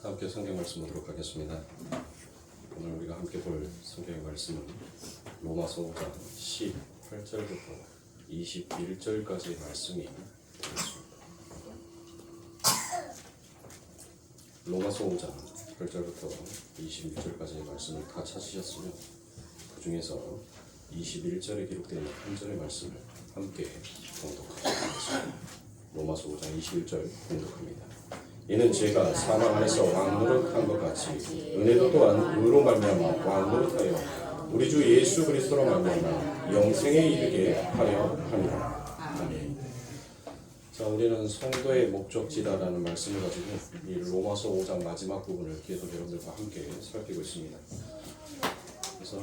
함께 성경 말씀 보도록 하겠습니다. 오늘 우리가 함께 볼 성경의 말씀은 로마서 5장 18절부터 21절까지의 말씀이 되겠습니다. 로마서 5장 18절부터 21절까지의 말씀을 다 찾으셨으면 그 중에서 21절에 기록되어 있는 한 절의 말씀을 함께 봉독하도록 하겠습니다. 로마서 5장 21절 봉독합니다. 이는 제가 사망 안에서 왕노릇한 것 같이 은혜도 또한 의로 말미암아 왕노릇하여 우리 주 예수 그리스도로 말미암아 영생에 이르게 하려 합니다. 아멘. 자, 우리는 성도의 목적지다라는 말씀을 가지고 이 로마서 5장 마지막 부분을 계속 여러분들과 함께 살피고 있습니다. 그래서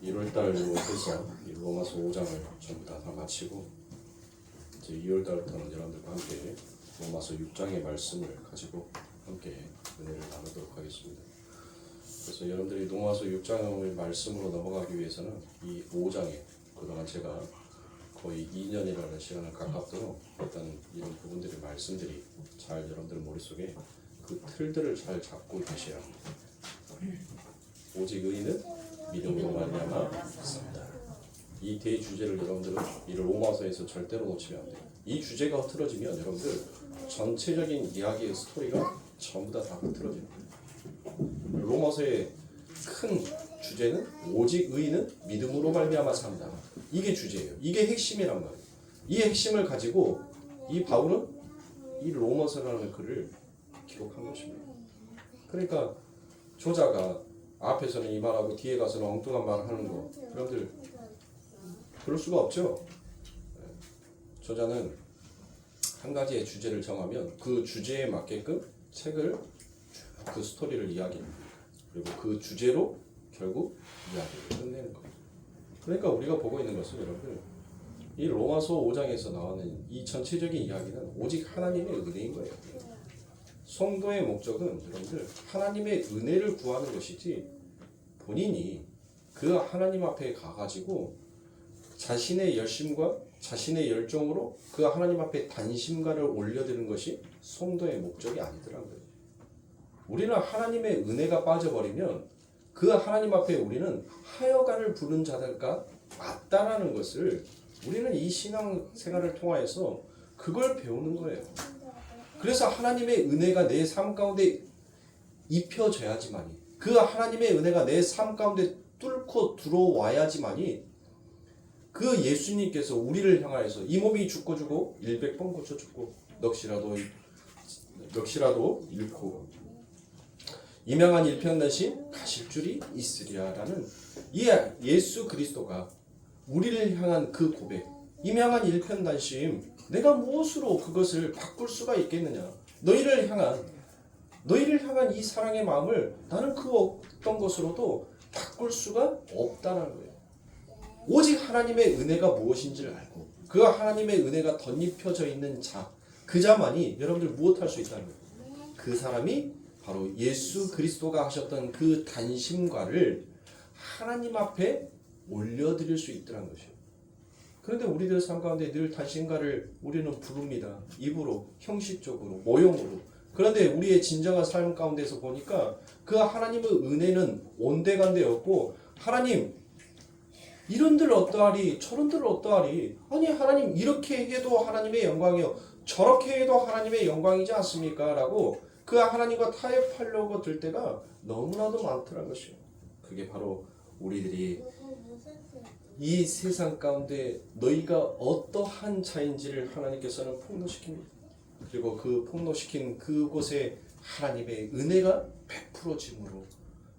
1월달로 해서 이 로마서 5장을 전부 다 마치고 이제 2월달부터는 여러분들과 함께 로마서 6장의 말씀을 가지고 함께 은혜를 나누도록 하겠습니다. 그래서 여러분들이 로마서 6장의 말씀으로 넘어가기 위해서는 이 5장에 그동안 제가 거의 2년이라는 시간을 가깝도록 어떤 이런 부분들의 말씀들이 잘 여러분들 머릿속에 그 틀들을 잘 잡고 계셔야 합니다. 오직 의인은 믿음으로 말미암아 산다. 이 대주제를 여러분들은 이 로마서에서 절대로 놓치면 안 돼요. 이 주제가 흐트러지면 여러분들 전체적인 이야기의 스토리가 전부 다 흐트러지는 거예요. 로마서의 큰 주제는 오직 의인은 믿음으로 말미암아 산다. 이게 주제예요. 이게 핵심이란 말이에요. 이 핵심을 가지고 이 바울은 이 로마서라는 글을 기록한 것입니다. 그러니까 저자가 앞에서는 이 말하고 뒤에 가서는 엉뚱한 말을 하는 거, 여러분들 그럴 수가 없죠. 저자는 한 가지의 주제를 정하면 그 주제에 맞게끔 책을 그 스토리를 이야기합니다. 그리고 그 주제로 결국 이야기를 끝내는 거예요. 그러니까 우리가 보고 있는 것은 여러분들 이 로마서 5장에서 나오는 이 전체적인 이야기는 오직 하나님의 은혜인 거예요. 성도의 목적은 여러분들 하나님의 은혜를 구하는 것이지 본인이 그 하나님 앞에 가가지고 자신의 열심과 자신의 열정으로 그 하나님 앞에 단심가를 올려드리는 것이 성도의 목적이 아니더라는 거예요. 우리는 하나님의 은혜가 빠져버리면 그 하나님 앞에 우리는 하여간을 부른 자들과 맞다라는 것을 우리는 이 신앙생활을 통하여서 그걸 배우는 거예요. 그래서 하나님의 은혜가 내 삶 가운데 입혀져야지만이 그 하나님의 은혜가 내 삶 가운데 뚫고 들어와야지만이 그 예수님께서 우리를 향하여서 이 몸이 죽고 주고 100번 고쳐 죽고 넋이라도 잃고 임양한 일편단심 가실 줄이 있으리라는 이 예수 그리스도가 우리를 향한 그 고백, 임양한 일편단심, 내가 무엇으로 그것을 바꿀 수가 있겠느냐? 너희를 향한 이 사랑의 마음을 나는 그 어떤 것으로도 바꿀 수가 없다는 거예요. 오직 하나님의 은혜가 무엇인지를 알고 그 하나님의 은혜가 덧입혀져 있는 자, 그 자만이 여러분들 무엇할 수 있다는 거예요. 그 사람이 바로 예수 그리스도가 하셨던 그 단심과를 하나님 앞에 올려드릴 수 있다는 것이에요. 그런데 우리들 삶 가운데 늘 단심가를 우리는 부릅니다. 입으로, 형식적으로, 모형으로. 그런데 우리의 진정한 삶 가운데서 보니까 그 하나님의 은혜는 온데간데 없고 하나님 이런들 어떠하리 저런들 어떠하리 아니 하나님 이렇게 해도 하나님의 영광이요 저렇게 해도 하나님의 영광이지 않습니까? 라고 그 하나님과 타협하려고 들 때가 너무나도 많더라는 것이에요. 그게 바로 우리들이 이 세상 가운데 너희가 어떠한 자인지를 하나님께서는 폭로시킵니다. 그리고 그 폭로시킨 그곳에 하나님의 은혜가 베풀어짐으로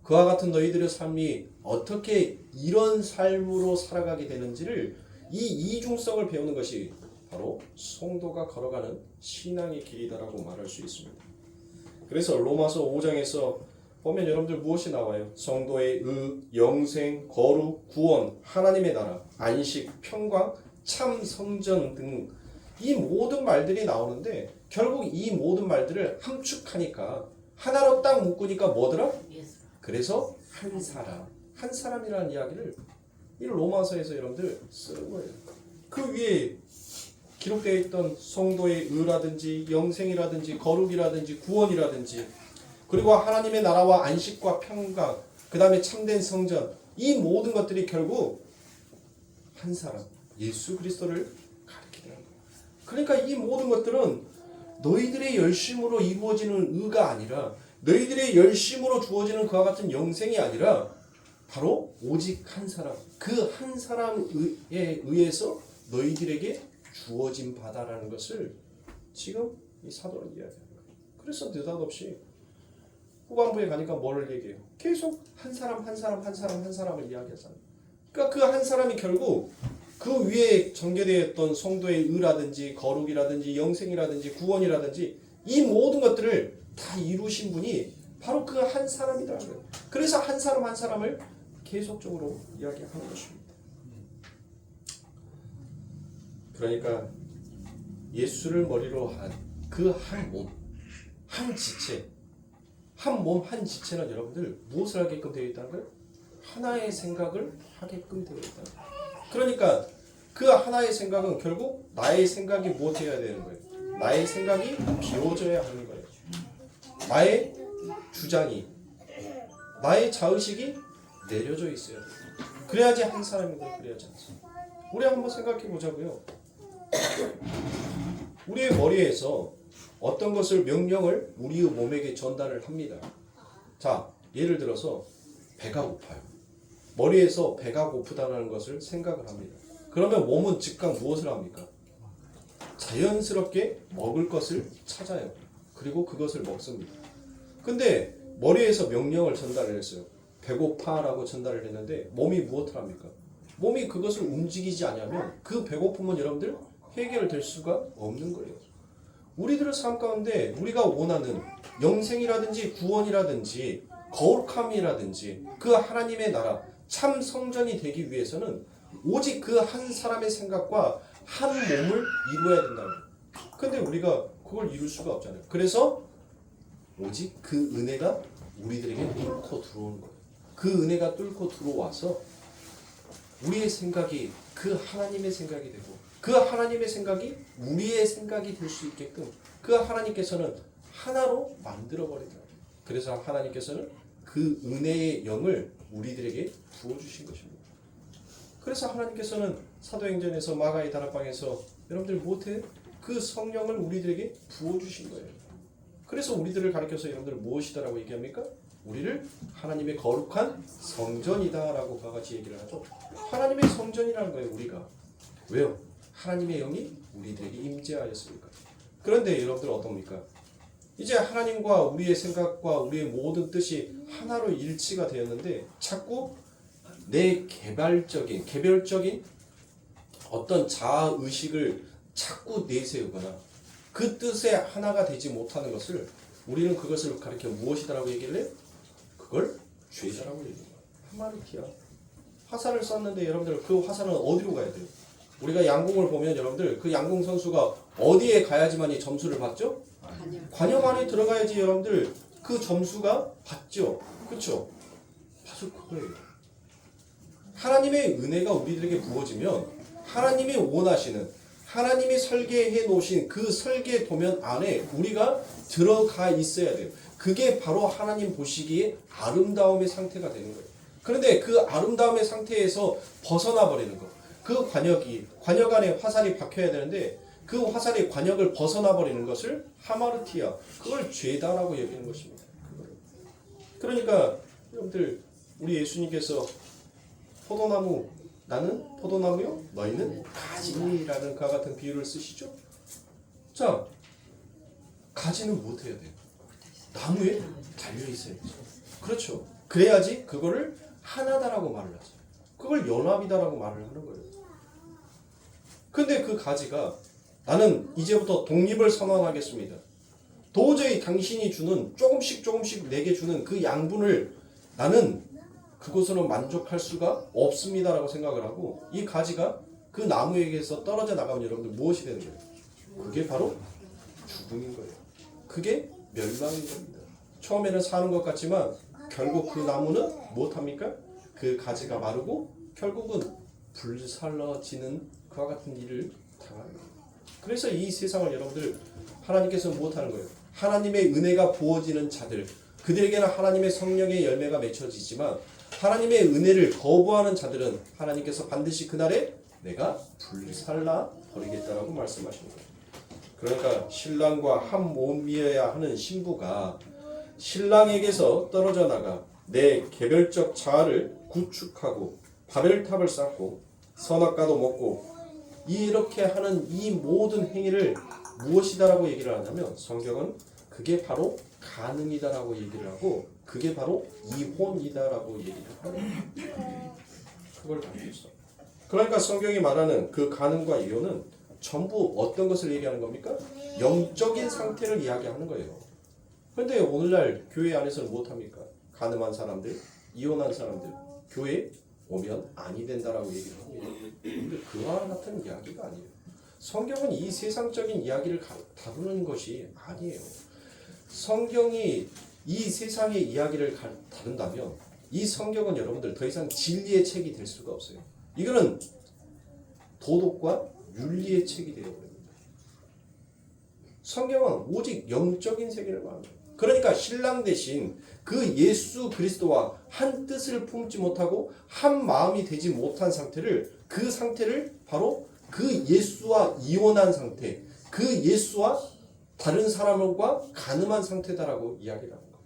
그와 같은 너희들의 삶이 어떻게 이런 삶으로 살아가게 되는지를 이 이중성을 배우는 것이 바로 성도가 걸어가는 신앙의 길이다라고 말할 수 있습니다. 그래서 로마서 5장에서 보면 여러분들 무엇이 나와요? 성도의 영생, 거룩, 구원, 하나님의 나라, 안식, 평강, 참 성전 등 이 모든 말들이 나오는데 결국 이 모든 말들을 함축하니까 하나로 딱 묶으니까 뭐더라? 그래서 한 사람이라는 이야기를 이 로마서에서 여러분들 쓰는 거예요. 그 위에 기록되어 있던 성도의 의라든지 영생이라든지 거룩이라든지 구원이라든지 그리고 하나님의 나라와 안식과 평강, 그 다음에 참된 성전, 이 모든 것들이 결국 한 사람, 예수 그리스도를 가리키는 거예요. 그러니까 이 모든 것들은 너희들의 열심으로 이루어지는 의가 아니라, 너희들의 열심으로 주어지는 그와 같은 영생이 아니라 바로 오직 한 사람, 그 한 사람에 의해서 너희들에게 주어진 바다라는 것을 지금 이 사도는 이야기하는 거예요. 그래서 느닷없이 후반부에 가니까 뭐를 얘기해요? 계속 한 사람 한 사람 한 사람 한 사람을 이야기하잖아요. 그러니까 그 한 사람이 결국 그 위에 전개되어 있던 성도의 의라든지 거룩이라든지 영생이라든지 구원이라든지 이 모든 것들을 다 이루신 분이 바로 그 한 사람이라는 거예요. 그래서 한 사람 한 사람을 계속적으로 이야기하는 것입니다. 그러니까 예수를 머리로 한 그 한 몸, 한 지체, 한 몸, 한 지체는 여러분들 무엇을 하게끔 되어 있다는 거예요? 하나의 생각을 하게끔 되어 있다는 거예요. 그러니까 그 하나의 생각은 결국 나의 생각이 무엇이어야 되는 거예요? 나의 생각이 비워져야 하는 거예요. 나의 주장이, 나의 자의식이 내려져 있어야 돼요. 그래야지 한 사람이고 그래야지 않습니다. 우리 한번 생각해 보자고요. 우리의 머리에서 어떤 것을 명령을 우리의 몸에게 전달을 합니다. 자, 예를 들어서 배가 고파요. 머리에서 배가 고프다는 것을 생각을 합니다. 그러면 몸은 즉각 무엇을 합니까? 자연스럽게 먹을 것을 찾아요. 그리고 그것을 먹습니다. 근데 머리에서 명령을 전달을 했어요. 배고파라고 전달을 했는데 몸이 무엇을 합니까? 몸이 그것을 움직이지 않으면 그 배고픔은 여러분들 해결될 수가 없는 거예요. 우리들의 삶 가운데 우리가 원하는 영생이라든지 구원이라든지 거룩함이라든지 그 하나님의 나라 참 성전이 되기 위해서는 오직 그 한 사람의 생각과 한 몸을 이루어야 된다는 거예요. 근데 우리가 그걸 이룰 수가 없잖아요. 그래서 오직 그 은혜가 우리들에게 뚫고 들어오는 거예요. 그 은혜가 뚫고 들어와서 우리의 생각이 그 하나님의 생각이 되고 그 하나님의 생각이 우리의 생각이 될 수 있게끔 그 하나님께서는 하나로 만들어버린다. 그래서 하나님께서는 그 은혜의 영을 우리들에게 부어주신 것입니다. 그래서 하나님께서는 사도행전에서 마가의 다락방에서 여러분들 못해 그 성령을 우리들에게 부어주신 거예요. 그래서 우리들을 가르쳐서 여러분들 무엇이다라고 얘기합니까? 우리를 하나님의 거룩한 성전이다라고 그와 같이 얘기를 하죠. 하나님의 성전이라는 거예요. 우리가. 왜요? 하나님의 영이 우리들에게 임재하였으니까. 그런데 여러분들 어떻습니까? 이제 하나님과 우리의 생각과 우리의 모든 뜻이 하나로 일치가 되었는데 자꾸 내 개별적인 어떤 자아의식을 자꾸 내세우거나 그 뜻에 하나가 되지 못하는 것을 우리는 그것을 가리켜 무엇이다라고 얘기를 해요? 그걸 죄다라고 얘기해요. 하마르티아. 화살을 쐈는데 여러분들 그 화살은 어디로 가야 돼요? 우리가 양궁을 보면 여러분들 그 양궁 선수가 어디에 가야지만 이 점수를 받죠? 관역 안에 들어가야지 여러분들 그 점수가 받죠. 그렇죠? 바로 그거예요. 하나님의 은혜가 우리들에게 부어지면 하나님이 원하시는 하나님이 설계해 놓으신 그 설계 도면 안에 우리가 들어가 있어야 돼요. 그게 바로 하나님 보시기에 아름다움의 상태가 되는 거예요. 그런데 그 아름다움의 상태에서 벗어나 버리는 거. 그 관역 안에 화살이 박혀야 되는데 그 화살이 관역을 벗어나 버리는 것을 하마르티아, 그걸 죄다라고 여기는 것입니다. 그러니까 여러분들 우리 예수님께서 포도나무, 나는 포도나무요, 너희는 가지라는 그와 같은 비유를 쓰시죠. 자, 가지는 못 해야 돼요. 나무에 달려 있어야죠. 그렇죠. 그래야지 그거를 하나다라고 말을 하죠. 그걸 연합이다라고 말을 하는 거예요. 근데 그 가지가 나는 이제부터 독립을 선언하겠습니다. 도저히 당신이 주는 조금씩 내게 주는 그 양분을 나는 그것으로 만족할 수가 없습니다라고 생각을 하고 이 가지가 그 나무에게서 떨어져 나가면 여러분들 무엇이 되는 거예요? 그게 바로 죽음인 거예요. 그게 멸망인 겁니다. 처음에는 사는 것 같지만 결국 그 나무는 무엇합니까? 그 가지가 마르고 결국은 불살라지는 그와 같은 일을 당하는 거예요. 그래서 이 세상을 여러분들 하나님께서 무엇하는 거예요? 하나님의 은혜가 부어지는 자들, 그들에게는 하나님의 성령의 열매가 맺혀지지만 하나님의 은혜를 거부하는 자들은 하나님께서 반드시 그날에 내가 불살라 버리겠다라고 말씀하시는 거예요. 그러니까 신랑과 한 몸이어야 하는 신부가 신랑에게서 떨어져 나가 내 개별적 자아를 구축하고 바벨탑을 쌓고 선악과도 먹고 이렇게 하는 이 모든 행위를 무엇이다라고 얘기를 하냐면 성경은 그게 바로 간음이다라고 얘기를 하고 그게 바로 이혼이다라고 얘기를 하는 그걸 가지고 있어. 그러니까 성경이 말하는 그 간음과 이혼은 전부 어떤 것을 얘기하는 겁니까? 영적인 상태를 이야기하는 거예요. 그런데 오늘날 교회 안에서는 못합니까? 간음한 사람들, 이혼한 사람들 교회 오면 아니 된다라고 얘기를 합니다. 그런데 그와 같은 이야기가 아니에요. 성경은 이 세상적인 이야기를 다루는 것이 아니에요. 성경이 이 세상의 이야기를 다룬다면 이 성경은 여러분들 더 이상 진리의 책이 될 수가 없어요. 이거는 도덕과 윤리의 책이 되어버립니다. 성경은 오직 영적인 세계를 말합니다. 그러니까 신랑 대신 그 예수 그리스도와 한 뜻을 품지 못하고 한 마음이 되지 못한 상태를 그 상태를 바로 그 예수와 이혼한 상태, 그 예수와 다른 사람과 간음한 상태다라고 이야기를 하는 거예요.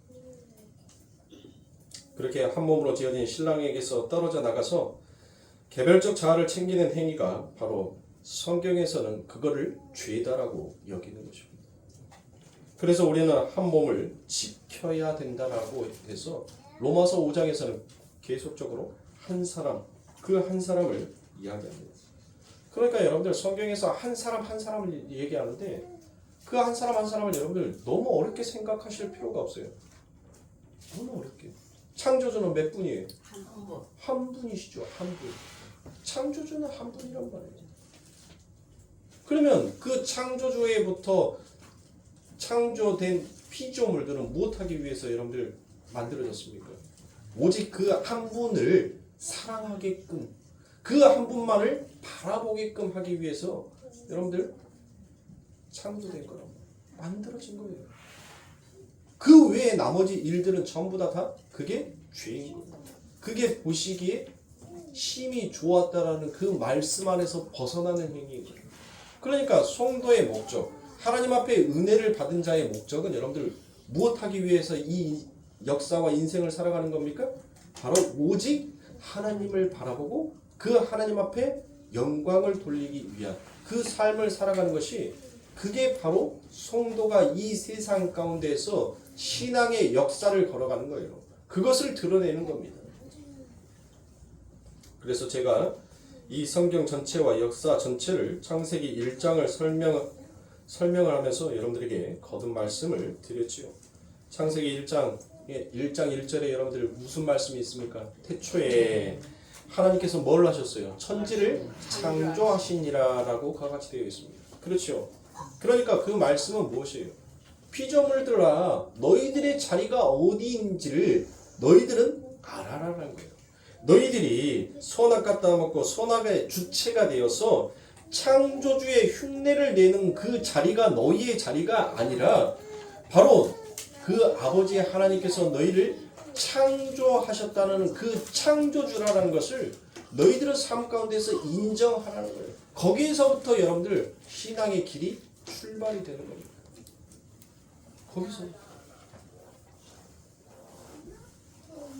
그렇게 한 몸으로 지어진 신랑에게서 떨어져 나가서 개별적 자아를 챙기는 행위가 바로 성경에서는 그거를 죄다라고 여기는 것입니다. 그래서 우리는 한 몸을 지켜야 된다라고 해서 로마서 5장에서는 계속적으로 한 사람, 그 한 사람을 이야기합니다. 그러니까 여러분들 성경에서 한 사람 한 사람을 얘기하는데 그 한 사람 한 사람을 여러분들 너무 어렵게 생각하실 필요가 없어요. 너무 어렵게. 창조주는 몇 분이에요? 한 분이시죠. 한 분. 창조주는 한 분이란 말이에요. 그러면 그 창조주에부터 창조된 피조물들은 무엇하기 위해서 여러분들 만들어졌습니까? 오직 그 한 분을 사랑하게끔 그 한 분만을 바라보게끔 하기 위해서 여러분들 창조된 거라고 만들어진 거예요. 그 외에 나머지 일들은 전부 다 그게 죄인 거예요. 그게 보시기에 심히 좋았다라는 그 말씀 안에서 벗어나는 행위인 거예요. 그러니까 성도의 목적, 하나님 앞에 은혜를 받은 자의 목적은 여러분들 무엇하기 위해서 이 역사와 인생을 살아가는 겁니까? 바로 오직 하나님을 바라보고 그 하나님 앞에 영광을 돌리기 위한 그 삶을 살아가는 것이 그게 바로 성도가 이 세상 가운데에서 신앙의 역사를 걸어가는 거예요. 그것을 드러내는 겁니다. 그래서 제가 이 성경 전체와 역사 전체를 창세기 1장을 설명을 하면서 여러분들에게 거듭 말씀을 드렸지요. 창세기 1장 1절에 여러분들 무슨 말씀이 있습니까? 태초에 하나님께서 뭘 하셨어요? 천지를 창조하시니라라고 같이 되어 있습니다. 그렇죠? 그러니까 그 말씀은 무엇이에요? 피조물들아 너희들의 자리가 어디인지를 너희들은 알아라라는 거예요. 너희들이 선악 따먹고 선악의 주체가 되어서 창조주의 흉내를 내는 그 자리가 너희의 자리가 아니라 바로 그 아버지 하나님께서 너희를 창조하셨다는 그 창조주라는 것을 너희들의 삶 가운데서 인정하라는 거예요. 거기에서부터 여러분들 신앙의 길이 출발이 되는 겁니다. 거기서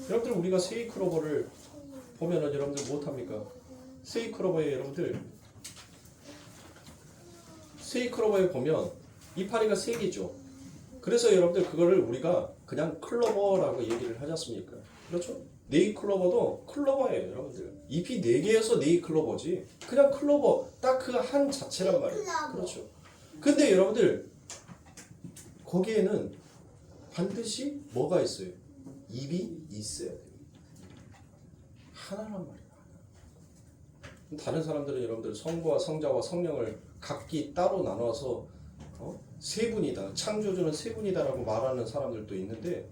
여러분들 우리가 세이클로버를 보면은 여러분들 못합니까? 세이클로버에 여러분들 세이클로버에 보면 이파리가 3개죠. 그래서 여러분들 그거를 우리가 그냥 클로버라고 얘기를 하지 않습니까? 그렇죠? 네잎클로버도 클로버예요, 여러분들. 잎이 4개여서 네잎클로버지. 그냥 클로버, 딱 그 한 자체란 말이에요. 그렇죠? 근데 여러분들 거기에는 반드시 뭐가 있어요? 잎이 있어야 돼요. 하나란 말이에요. 다른 사람들은 여러분들 성부와 성자와 성령을 각기 따로 나눠서 3분이다. 창조주는 3분이다라고 말하는 사람들도 있는데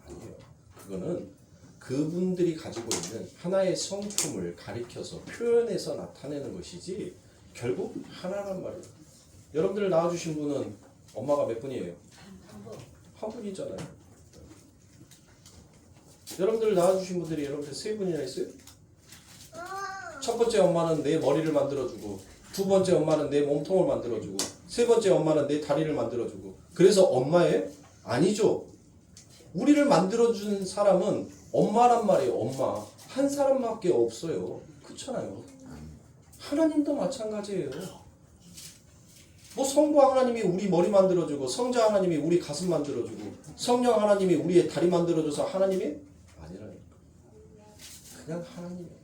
아니에요. 그거는 그분들이 가지고 있는 하나의 성품을 가리켜서 표현해서 나타내는 것이지 결국 하나란 말이에요. 여러분들 낳아주신 분은 엄마가 몇 분이에요? 한 분이잖아요. 여러분들 낳아주신 분들이 여러분들 세 분이나 있어요? 첫 번째 엄마는 내 머리를 만들어주고, 두 번째 엄마는 내 몸통을 만들어주고, 세 번째 엄마는 내 다리를 만들어주고. 그래서 엄마예요? 아니죠. 우리를 만들어준 사람은 엄마란 말이에요. 엄마. 한 사람밖에 없어요. 그렇잖아요. 하나님도 마찬가지예요. 뭐 성부 하나님이 우리 머리 만들어주고, 성자 하나님이 우리 가슴 만들어주고, 성령 하나님이 우리의 다리 만들어줘서 하나님이 아니라니까. 그냥 하나님이에요.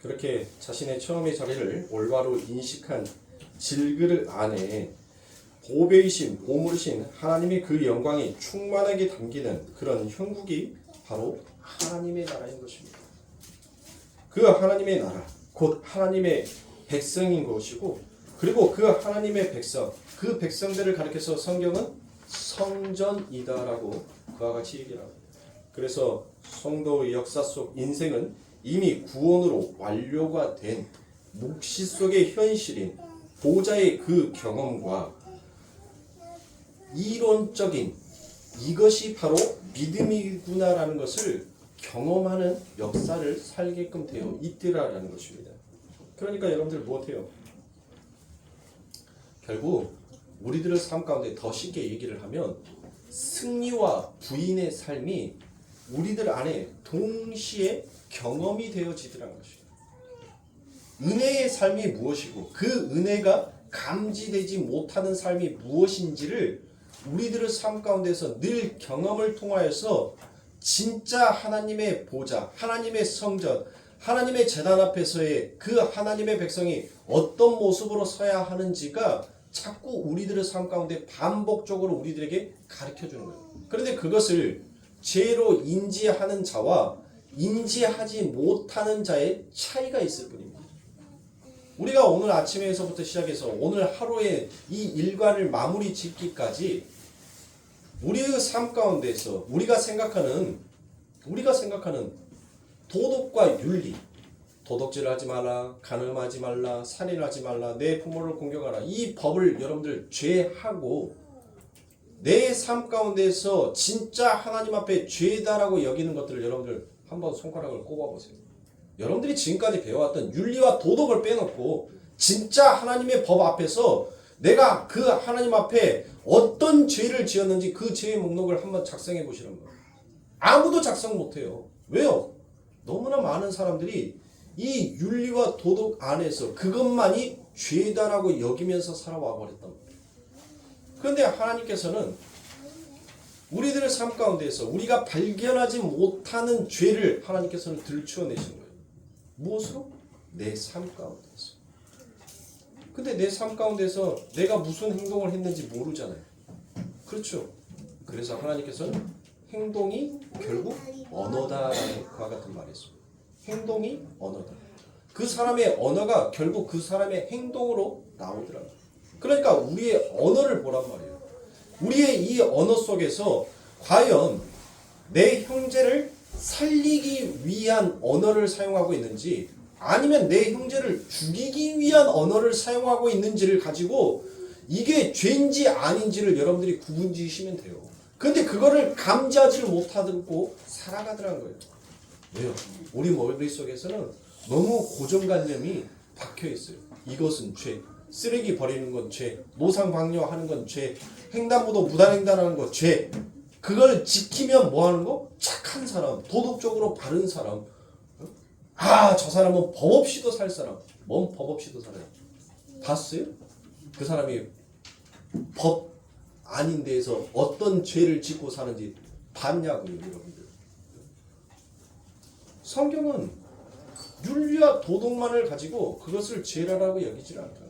그렇게 자신의 처음의 자리를 올바로 인식한 질그릇 안에 보배이신, 보물이신 하나님의 그 영광이 충만하게 담기는 그런 형국이 바로 하나님의 나라인 것입니다. 그 하나님의 나라, 곧 하나님의 백성인 것이고, 그리고 그 하나님의 백성, 그 백성들을 가리켜서 성경은 성전이다라고 그와 같이 얘기를 합니다. 그래서 성도의 역사 속 인생은 이미 구원으로 완료가 된 묵시 속의 현실인 보좌의 그 경험과 이론적인 이것이 바로 믿음이구나라는 것을 경험하는 역사를 살게끔 되어 있더라라는 것입니다. 그러니까 여러분들 무엇해요? 결국 우리들의 삶 가운데 더 쉽게 얘기를 하면 승리와 부인의 삶이 우리들 안에 동시에 경험이 되어지더라는 것입니다. 은혜의 삶이 무엇이고 그 은혜가 감지되지 못하는 삶이 무엇인지를 우리들의 삶 가운데서 늘 경험을 통하여서 진짜 하나님의 보좌, 하나님의 성전, 하나님의 제단 앞에서의 그 하나님의 백성이 어떤 모습으로 서야 하는지가 자꾸 우리들의 삶 가운데 반복적으로 우리들에게 가르쳐주는 거예요. 그런데 그것을 죄로 인지하는 자와 인지하지 못하는 자의 차이가 있을 뿐입니다. 우리가 오늘 아침에서부터 시작해서 오늘 하루의 이 일과를 마무리 짓기까지 우리의 삶 가운데서 우리가 생각하는 도덕과 윤리, 도덕질 하지 말라, 간음하지 말라, 살인하지 말라, 내 부모를 공경하라, 이 법을 여러분들 죄하고 내 삶 가운데서 진짜 하나님 앞에 죄다라고 여기는 것들을 여러분들 한번 손가락을 꼽아보세요. 여러분들이 지금까지 배워왔던 윤리와 도덕을 빼놓고 진짜 하나님의 법 앞에서 내가 그 하나님 앞에 어떤 죄를 지었는지 그 죄의 목록을 한번 작성해 보시는 거예요. 아무도 작성 못해요. 왜요? 너무나 많은 사람들이 이 윤리와 도덕 안에서 그것만이 죄다라고 여기면서 살아와 버렸단 말이에요. 그런데 하나님께서는 우리들의 삶 가운데서 우리가 발견하지 못하는 죄를 하나님께서는 들추어내신 거예요. 무엇으로? 내 삶 가운데서. 근데 내 삶 가운데서 내가 무슨 행동을 했는지 모르잖아요. 그렇죠? 그래서 하나님께서는 행동이 결국 언어다라는 그와 같은 말이 있습니다. 행동이 언어다. 그 사람의 언어가 결국 그 사람의 행동으로 나오더라고요. 그러니까 우리의 언어를 보란 말이에요. 우리의 이 언어 속에서 과연 내 형제를 살리기 위한 언어를 사용하고 있는지 아니면 내 형제를 죽이기 위한 언어를 사용하고 있는지를 가지고 이게 죄인지 아닌지를 여러분들이 구분지으시면 돼요. 그런데 그거를 감지하지 못하고 살아가더라는 거예요. 왜요? 우리 머릿속에서는 너무 고정관념이 박혀있어요. 이것은 죄, 쓰레기 버리는 건 죄, 노상방뇨하는 건 죄, 횡단보도 무단횡단하는 건 죄. 그걸 지키면 뭐하는 거? 착한 사람, 도덕적으로 바른 사람. 아, 저 사람은 법 없이도 살 사람. 뭔 법 없이도 살아요? 봤어요? 그 사람이 법 아닌 데에서 어떤 죄를 짓고 사는지 봤냐고요, 여러분들. 성경은 윤리와 도덕만을 가지고 그것을 죄라고 여기질 않다.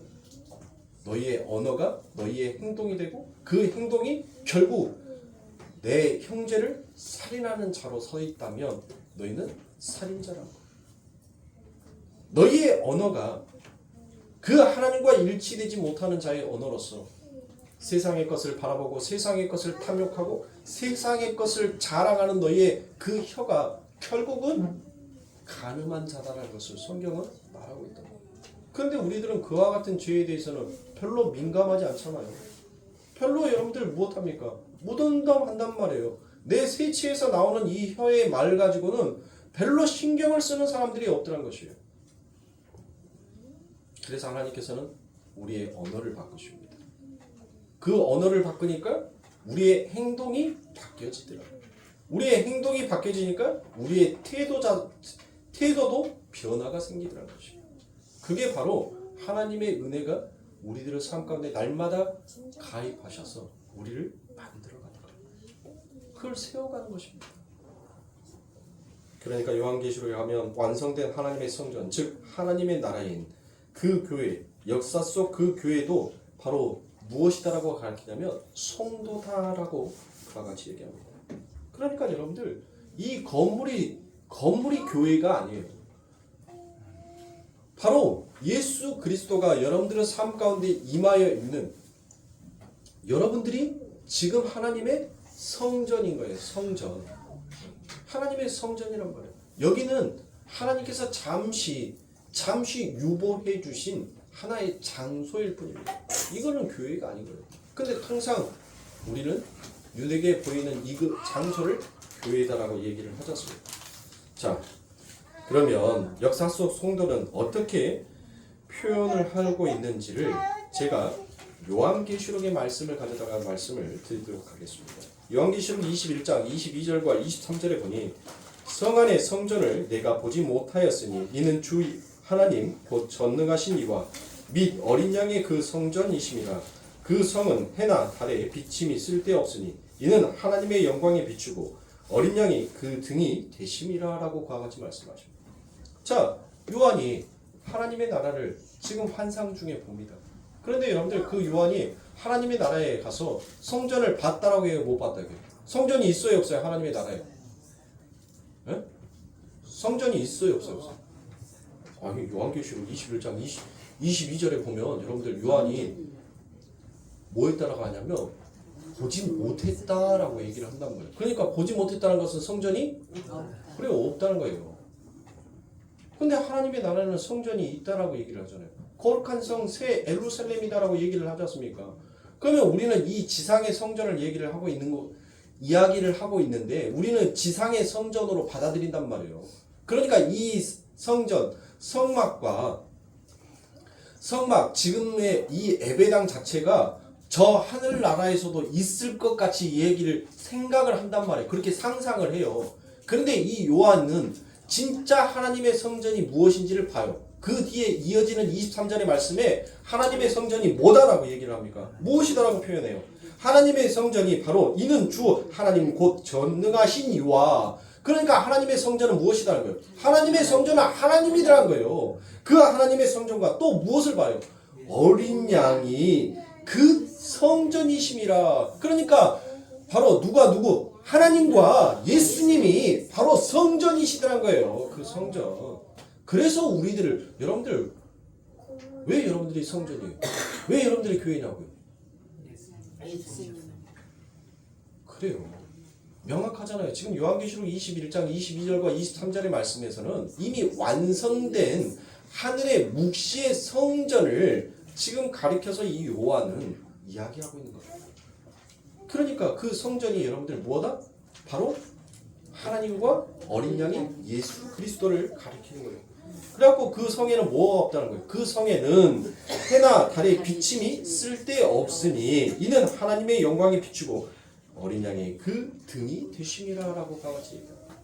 너희의 언어가 너희의 행동이 되고 그 행동이 결국 내 형제를 살인하는 자로 서 있다면 너희는 살인자라고. 너희의 언어가 그 하나님과 일치되지 못하는 자의 언어로서 세상의 것을 바라보고 세상의 것을 탐욕하고 세상의 것을 자랑하는 너희의 그 혀가 결국은 간음한 자다라는 것을 성경은 말하고 있다. 그런데 우리들은 그와 같은 죄에 대해서는 별로 민감하지 않잖아요. 별로 여러분들 무엇합니까? 무덤덤한단 말이에요. 내 세치에서 나오는 이 혀의 말 가지고는 별로 신경을 쓰는 사람들이 없더란 것이에요. 그래서 하나님께서는 우리의 언어를 바꾸십니다. 그 언어를 바꾸니까 우리의 행동이 바뀌어지더라고요. 우리의 행동이 바뀌어지니까 우리의 태도도 변화가 생기더라는 것이에요. 그게 바로 하나님의 은혜가 우리들의 삶 가운데 날마다 가입하셔서 우리를 만들어가는 거예요. 그걸 세워가는 것입니다. 그러니까 요한계시록에 가면 완성된 하나님의 성전, 즉 하나님의 나라인 그 교회, 역사 속 그 교회도 바로 무엇이다라고 가르치냐면 성도다라고 그와 같이 얘기합니다. 그러니까 여러분들 이 건물이 교회가 아니에요. 바로 예수 그리스도가 여러분들의 삶 가운데 임하여 있는 여러분들이 지금 하나님의 성전인 거예요. 성전. 하나님의 성전이란 말이에요. 여기는 하나님께서 잠시 유보해 주신 하나의 장소일 뿐입니다. 이거는 교회가 아닌 거예요. 근데 항상 우리는 눈에게 보이는 이 장소를 교회다라고 얘기를 하지 않습니까? 자, 그러면 역사 속 성도는 어떻게 표현을 하고 있는지를 제가 요한계시록의 말씀을 가져다가 말씀을 드리도록 하겠습니다. 요한계시록 21장 22절과 23절에 보니 성 안의 성전을 내가 보지 못하였으니 이는 주 하나님 곧 전능하신 이와 및 어린 양의 그 성전이심이라. 그 성은 해나 달에 비침이 쓸데없으니 이는 하나님의 영광에 비추고 어린 양이 그 등이 되심이라 라고 그와 같이 말씀하십니다. 자, 요한이 하나님의 나라를 지금 환상 중에 봅니다. 그런데 여러분들 그 요한이 하나님의 나라에 가서 성전을 봤다라고 해요? 못 봤다고 해요? 성전이 있어요? 없어요? 하나님의 나라에? 네? 성전이 있어요? 없어요? 아니 요한계시록 21장 22절에 보면 여러분들 요한이 뭐 했다라고 하냐면 보지 못했다라고 얘기를 한다는 거예요. 그러니까 보지 못했다는 것은 성전이 그래 없다는 거예요. 근데 하나님의 나라는 성전이 있다라고 얘기를 하잖아요. 거룩한 성 새 예루살렘이다라고 얘기를 하지 않습니까? 그러면 우리는 이 지상의 성전을 얘기를 하고 있는 거 이야기를 하고 있는데 우리는 지상의 성전으로 받아들인단 말이에요. 그러니까 이 성전 성막 지금의 이 예배당 자체가 저 하늘나라에서도 있을 것 같이 얘기를 생각을 한단 말이에요. 그렇게 상상을 해요. 그런데 이 요한은 진짜 하나님의 성전이 무엇인지를 봐요. 그 뒤에 이어지는 23절의 말씀에 하나님의 성전이 뭐다라고 얘기를 합니까? 무엇이다라고 표현해요. 하나님의 성전이 바로 이는 주 하나님 곧 전능하신 이와 그러니까 하나님의 성전은 무엇이다라는 거예요. 하나님의 성전은 하나님이라는 거예요. 그 하나님의 성전과 또 무엇을 봐요? 어린 양이 그 성전이심이라. 그러니까 바로 누구? 하나님과 예수님이 바로 성전이시더란 거예요. 그 성전. 그래서 여러분들 왜 여러분들이 성전이에요? 왜 여러분들이 교회냐고요? 그래요. 명확하잖아요. 지금 요한계시록 21장 22절과 23절의 말씀에서는 이미 완성된 하늘의 묵시의 성전을 지금 가리켜서 이 요한은 이야기하고 있는 거예요. 그러니까 그 성전이 여러분들 뭐다? 바로 하나님과 어린 양인 예수 그리스도를 가리키는 거예요. 그래갖고 그 성에는 뭐가 없다는 거예요. 그 성에는 해나 달의 비침이 쓸데없으니 이는 하나님의 영광에 비추고 어린 양의 그 등이 되심이라 라고 같이 얘기합니다.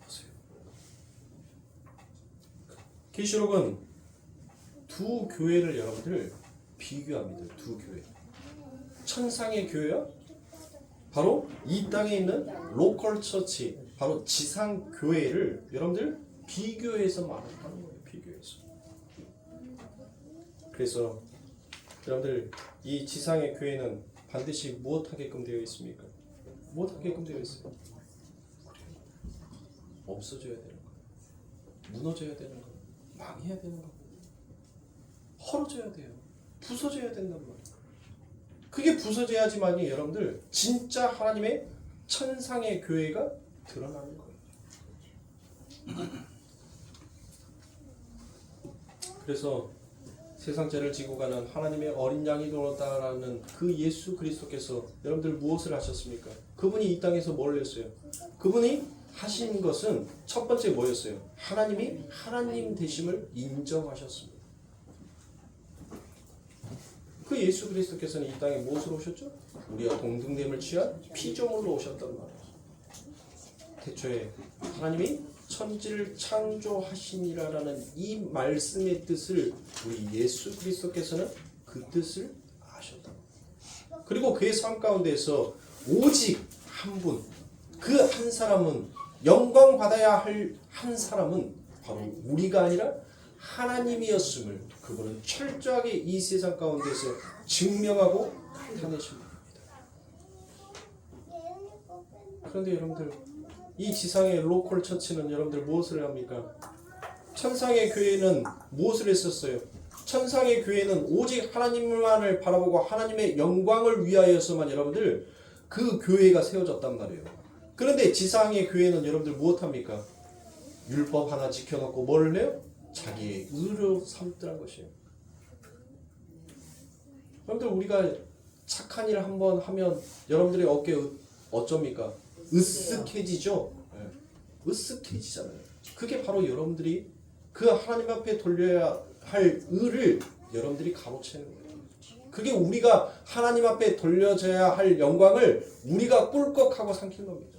보세요. 계시록은 두 교회를 여러분들 비교합니다. 두 교회. 천상의 교회와 바로 이 땅에 있는 로컬 처치, 바로 지상 교회를 여러분들 비교해서 말하는 거예요. 비교해서. 그래서 여러분들 이 지상의 교회는 반드시 무엇하게끔 되어 있습니까? 무엇하게끔 되어 있어요? 없어져야 되는 거예요. 무너져야 되는 거예요. 망해야 되는 거예요. 헐어져야 돼요. 부서져야 된단 말이에요. 그게 부서져야지만이 여러분들 진짜 하나님의 천상의 교회가 드러나는 거예요. 그래서 세상 죄를 지고 가는 하나님의 어린 양이 되었다라는 그 예수 그리스도께서 여러분들 무엇을 하셨습니까? 그분이 이 땅에서 뭘 했어요? 그분이 하신 것은 첫 번째 뭐였어요? 하나님이 하나님 되심을 인정하셨습니다. 그 예수 그리스도께서는 이 땅에 무엇으로 오셨죠? 우리와 동등됨을 취한 피조물로 오셨단 말이에요. 태초에 하나님이 천지를 창조하시니라라는 이 말씀의 뜻을 우리 예수 그리스도께서는 그 뜻을 아셨다. 그리고 그의 삶 가운데서 오직 한 분, 그 한 사람은 영광 받아야 할 한 사람은 바로 우리가 아니라 하나님이었음을 그분은 철저하게 이 세상 가운데서 증명하고 나타내신 겁니다. 그런데 여러분들 이 지상의 로컬 처치는 여러분들 무엇을 합니까? 천상의 교회는 무엇을 했었어요? 천상의 교회는 오직 하나님만을 바라보고 하나님의 영광을 위하여서만 여러분들 그 교회가 세워졌단 말이에요. 그런데 지상의 교회는 여러분들 무엇합니까? 율법 하나 지켜놓고 뭐를 해요? 자기의 의로 삼더란 것이에요. 여러분들 우리가 착한 일 한번 하면 여러분들의 어깨 어쩝니까? 으쓱해지죠. 네. 으쓱해지잖아요. 그게 바로 여러분들이 그 하나님 앞에 돌려야 할 의를 여러분들이 가로채는 거예요. 그게 우리가 하나님 앞에 돌려져야 할 영광을 우리가 꿀꺽하고 삼킨 겁니다.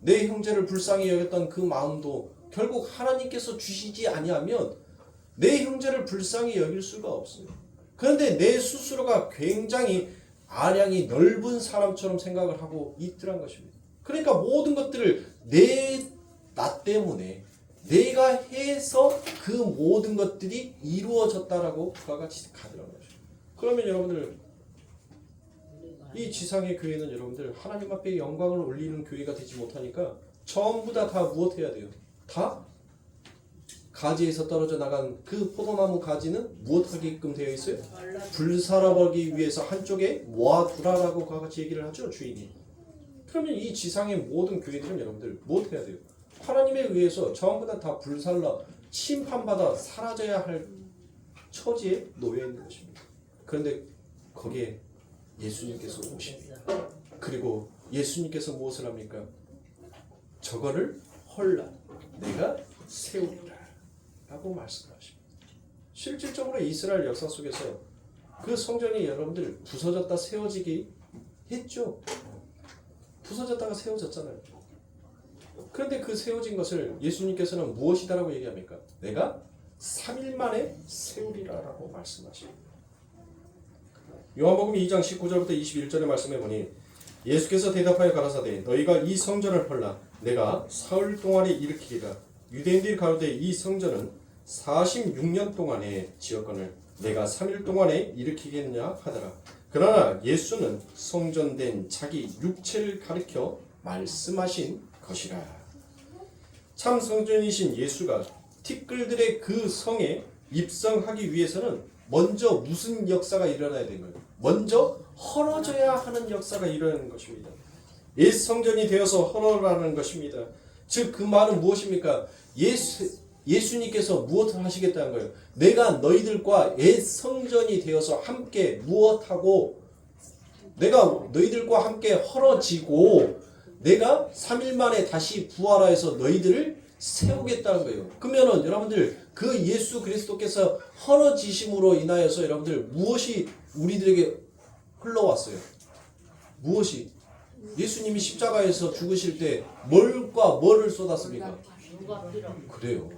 내 형제를 불쌍히 여겼던 그 마음도 결국 하나님께서 주시지 아니하면 내 형제를 불쌍히 여길 수가 없어요. 그런데 내 스스로가 굉장히 아량이 넓은 사람처럼 생각을 하고 있더란 것입니다. 그러니까 모든 것들을 나 때문에 내가 해서 그 모든 것들이 이루어졌다라고 그와 같이 가더라는 것입니다. 그러면 여러분들 이 지상의 교회는 여러분들 하나님 앞에 영광을 올리는 교회가 되지 못하니까 전부 다 무엇 해야 돼요? 다 가지에서 떨어져 나간 그 포도나무 가지는 무엇하게끔 되어 있어요? 불살아버리기 위해서 한쪽에 모아두라라고 그와 같이 얘기를 하죠, 주인이. 그러면 이 지상의 모든 교회들은 여러분들 무엇 해야 돼요? 하나님에 의해서 전부 다 불살라 심판받아 사라져야 할 처지에 놓여 있는 것입니다. 그런데 거기에 예수님께서 오십니다. 그리고 예수님께서 무엇을 합니까? 저거를 헐라 내가 세우리라 라고 말씀하십니다. 실질적으로 이스라엘 역사 속에서 그 성전이 여러분들 부서졌다 세워지기 했죠. 부서졌다가 세워졌잖아요. 그런데 그 세워진 것을 예수님께서는 무엇이다라고 얘기합니까? 내가 3일 만에 세우리라라고 말씀하십니다. 요한복음 2장 19절부터 21절의 말씀에 보니 예수께서 대답하여 가라사대 너희가 이 성전을 헐라 내가 사흘 동안에 일으키리라. 유대인들 가로되 이 성전은 46년 동안에 지었거늘 내가 3일 동안에 일으키겠느냐 하더라. 그러나 예수는 성전된 자기 육체를 가리켜 말씀하신 것이라. 참 성전이신 예수가 티끌들의 그 성에 입성하기 위해서는 먼저 무슨 역사가 일어나야 되는 거예요? 먼저 헐어져야 하는 역사가 일어나는 것입니다. 옛 성전이 되어서 헐어라는 것입니다. 즉 그 말은 무엇입니까? 예수님께서 무엇을 하시겠다는 거예요? 내가 너희들과 옛 성전이 되어서 함께 무엇하고 내가 너희들과 함께 헐어지고 내가 3일 만에 다시 부활하여서 너희들을 세우겠다는 거예요. 그러면은 여러분들 그 예수 그리스도께서 헐어지심으로 인하여서 여러분들 무엇이 우리들에게 흘러왔어요? 무엇이? 예수님이 십자가에서 죽으실 때 뭘과 뭐를 쏟았습니까? 그래요.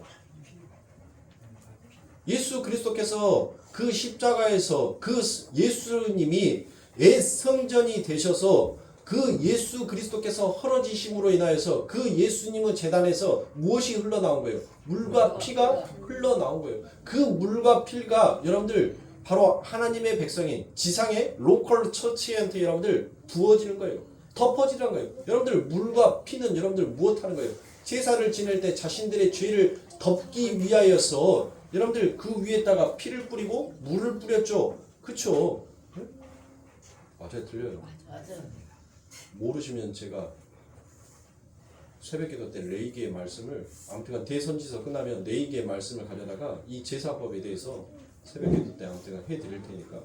예수 그리스도께서 그 십자가에서 그 예수님이 옛 성전이 되셔서 그 예수 그리스도께서 헐어지심으로 인하여서 그 예수님의 제단에서 무엇이 흘러나온 거예요? 물과 피가 흘러나온 거예요. 그 물과 피가 여러분들 바로 하나님의 백성이 지상의 로컬 처치한테 여러분들 부어지는 거예요. 덮어지는 거예요. 여러분들 물과 피는 여러분들 무엇하는 거예요? 제사를 지낼 때 자신들의 죄를 덮기 위하여서 여러분들 그 위에다가 피를 뿌리고 물을 뿌렸죠. 그쵸? 네? 맞아요. 들려요. 모르시면 제가 새벽기도 때 레이기의 말씀을 아무튼 대선지서 끝나면 레이기의 말씀을 가져다가 이 제사법에 대해서 새벽 기도 때 아무튼 해드릴 테니까.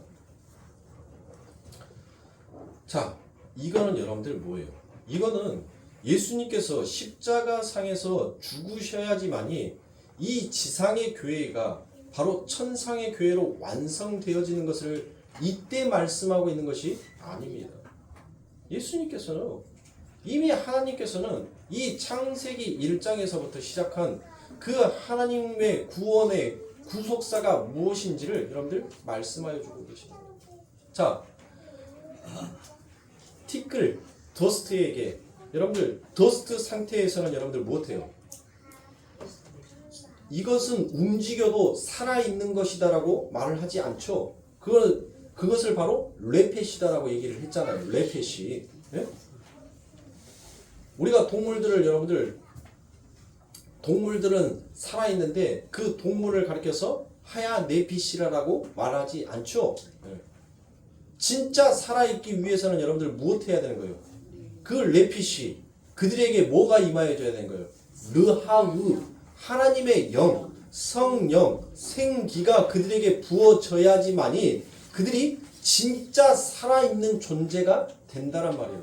자, 이거는 여러분들 뭐예요? 이거는 예수님께서 십자가 상에서 죽으셔야지만이 이 지상의 교회가 바로 천상의 교회로 완성되어지는 것을 이때 말씀하고 있는 것이 아닙니다. 예수님께서는 이미 하나님께서는 이 창세기 1장에서부터 시작한 그 하나님의 구원의 구속사가 무엇인지를 여러분들 말씀하여 주고 계십니다. 자, 티끌, 더스트에게 여러분들 더스트 상태에서는 여러분들 무엇해요? 이것은 움직여도 살아있는 것이다라고 말을 하지 않죠. 그것을 바로 레펫이다라고 얘기를 했잖아요. 레펫이. 예? 우리가 동물들은 살아있는데 그 동물을 가리켜서 하야 네피시라라고 말하지 않죠. 예. 진짜 살아있기 위해서는 여러분들 무엇해야 되는 거예요? 그 레핏이 그들에게 뭐가 임하여져야 되는 거예요? 르하우, 하나님의 영, 성령, 생기가 그들에게 부어져야지만이 그들이 진짜 살아있는 존재가 된다란 말이에요.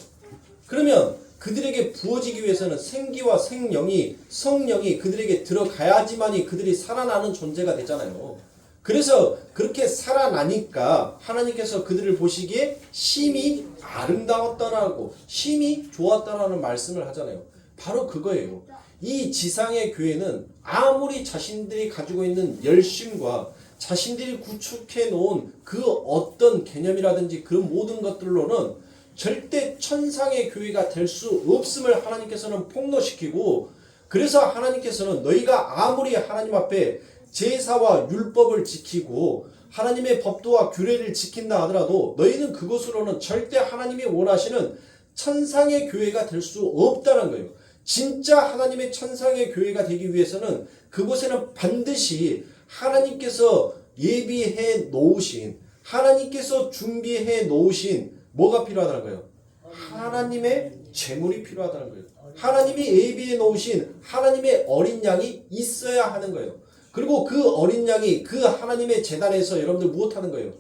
그러면 그들에게 부어지기 위해서는 생기와 성령이 그들에게 들어가야지만이 그들이 살아나는 존재가 되잖아요. 그래서 그렇게 살아나니까 하나님께서 그들을 보시기에 심히 아름다웠다라고, 심히 좋았다라는 말씀을 하잖아요. 바로 그거예요. 이 지상의 교회는 아무리 자신들이 가지고 있는 열심과 자신들이 구축해 놓은 그 어떤 개념이라든지 그 모든 것들로는 절대 천상의 교회가 될 수 없음을 하나님께서는 폭로시키고, 그래서 하나님께서는 너희가 아무리 하나님 앞에 제사와 율법을 지키고 하나님의 법도와 규례를 지킨다 하더라도 너희는 그것으로는 절대 하나님이 원하시는 천상의 교회가 될 수 없다는 거예요. 진짜 하나님의 천상의 교회가 되기 위해서는 그곳에는 반드시 하나님께서 예비해 놓으신, 하나님께서 준비해 놓으신 뭐가 필요하다는 거예요? 하나님의 제물이 필요하다는 거예요. 하나님이 예비해 놓으신 하나님의 어린 양이 있어야 하는 거예요. 그리고 그 어린 양이 그 하나님의 제단에서 여러분들 무엇하는 거예요?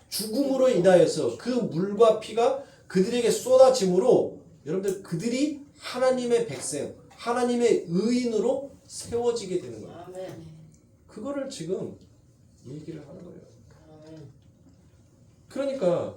죽음으로 인하여서 그 물과 피가 그들에게 쏟아짐으로 여러분들 그들이 하나님의 백성, 하나님의 의인으로 세워지게 되는 거예요. 그거를 지금 얘기를 하는 거예요. 그러니까